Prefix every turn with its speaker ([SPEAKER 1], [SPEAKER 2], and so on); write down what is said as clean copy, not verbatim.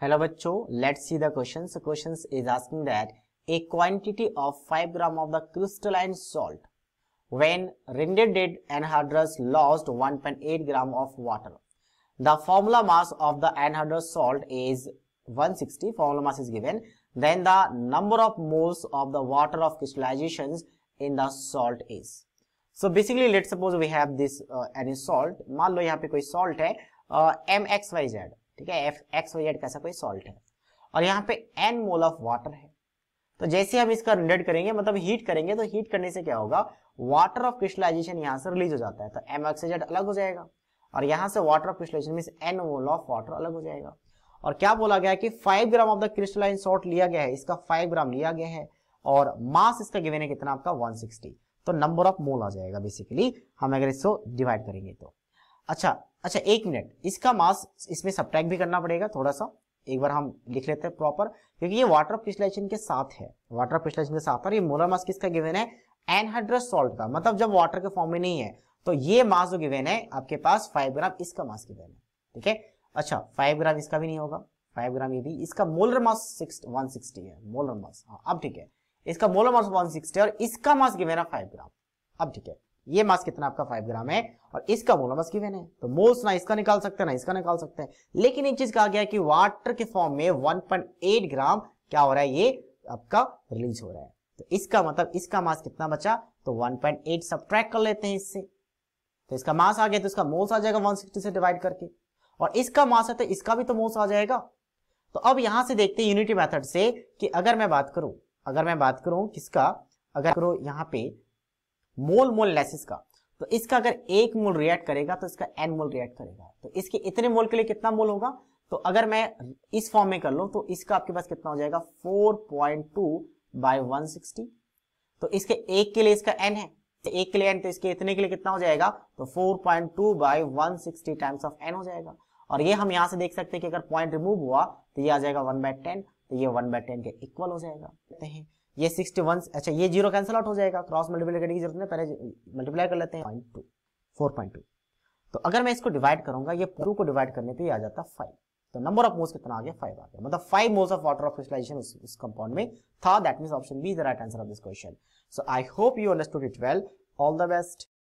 [SPEAKER 1] Hello बच्चों, let's see the questions. The questions is asking that a quantity of 5 gram of the crystalline salt when rendered anhydrous lost 1.8 gram of water. The formula mass of the anhydrous salt is 160. Formula mass is given. Then the number of moles of the water of crystallizations in the salt is. So basically let's suppose we have this any salt. मान लो यहाँ पे कोई salt है MXYZ, ठीक है, FXYZ कैसा कोई salt है और यहाँ पे n मोल ऑफ वाटर है. तो जैसे हम इसका रेंडर करेंगे मतलब हीट करेंगे तो हीट करने से क्या होगा, वाटर ऑफ क्रिस्टलाइजेशन यहाँ से रिलीज हो जाता है तो MXYZ अलग हो जाएगा और यहाँ से water of crystallization means n mole of water अलग हो जाएगा. और क्या बोला गया है कि 5 gram of the crystalline salt लिया गया है, इसका 5 ग्राम लिया गया है और मास इसका गिवन है कितना आपका 160. तो नंबर ऑफ मोल आ जाएगा बेसिकली हम अगर इसको डिवाइड करेंगे तो. अच्छा एक मिनट, इसका मास इसमें सब्ट्रैक्ट भी करना पड़ेगा थोड़ा सा, एक बार हम लिख लेते हैं प्रॉपर, क्योंकि ये वाटर ऑफ क्रिस्टलाइजेशन के साथ है, वाटर ऑफ क्रिस्टलाइजेशन के साथ. और ये मोलर मास किसका गिवन है, एनहाइड्रस सॉल्ट का, मतलब जब वाटर के फॉर्म में नहीं है तो ये मास जो गिवन है आपके पास 5 ग्राम इसका मास गिवन है, ठीक है. अच्छा 5 ग्राम इसका भी नहीं होगा, 5 ग्राम ये भी, इसका मोलर मास 160 है, मोलर मास. हाँ अब ठीक है, इसका मोलर मास 160 है और इसका मास गिवन है 5 ग्राम. अब ठीक है, ये मास कितना आपका 5 ग्राम है और इसका मोलर मास गिवन है. तो मोल्स ना इसका निकाल सकते हैं ना इसका निकाल सकते हैं, लेकिन एक चीज कहा गया है कि वाटर के फॉर्म में 1.8 ग्राम क्या हो रहा है, ये आपका रिलीज हो रहा है. तो इसका मतलब इसका मास कितना बचा, तो 1.8 सब्ट्रैक्ट कर लेते हैं इससे, तो इसका मास आ गया तो इसका मोल्स आ जाएगा 160 से डिवाइड करके, और इसका मास है तो इसका भी तो मोल्स आ जाएगा. तो अब यहां से देखते हैं यूनिटी मेथड से कि अगर मैं बात करूं किसका, अगर करो यहाँ पे मोल एनालिसिस का, तो इसका अगर 1 मोल रिएक्ट करेगा तो इसका n मोल रिएक्ट करेगा, तो इसके इतने मोल के लिए कितना मोल होगा. तो अगर मैं इस फॉर्म में कर लूं तो इसका आपके पास कितना हो जाएगा 4.2 बाय 160. तो इसके एक के लिए इसका n है, तो एक के लिए n, तो इसके इतने के लिए कितना हो जाएगा, तो 4.2 बाय 160 टाइम्स ऑफ n हो जाएगा. और ये हम यहां से देख सकते हैं कि अगर पॉइंट रिमूव हुआ तो ये आ जाएगा 1/10, तो ये 1/10 के इक्वल हो जाएगा. कहते हैं ये 61. अच्छा ये जीरो कैंसिल आउट हो जाएगा, क्रॉस मल्टीप्लाई करने की जरूरत नहीं, पहले मल्टीप्लाई कर लेते हैं 4.2. तो अगर मैं इसको डिवाइड करूंगा, ये 2 को डिवाइड करने पे आ जाता 5. तो नंबर ऑफ मोल्स कितना आ गया, 5 आ गया, मतलब 5 moles of water of crystallization उस कंपाउंड में था. That means option B is the right answer of this question. So I hope you understood it well. All the best.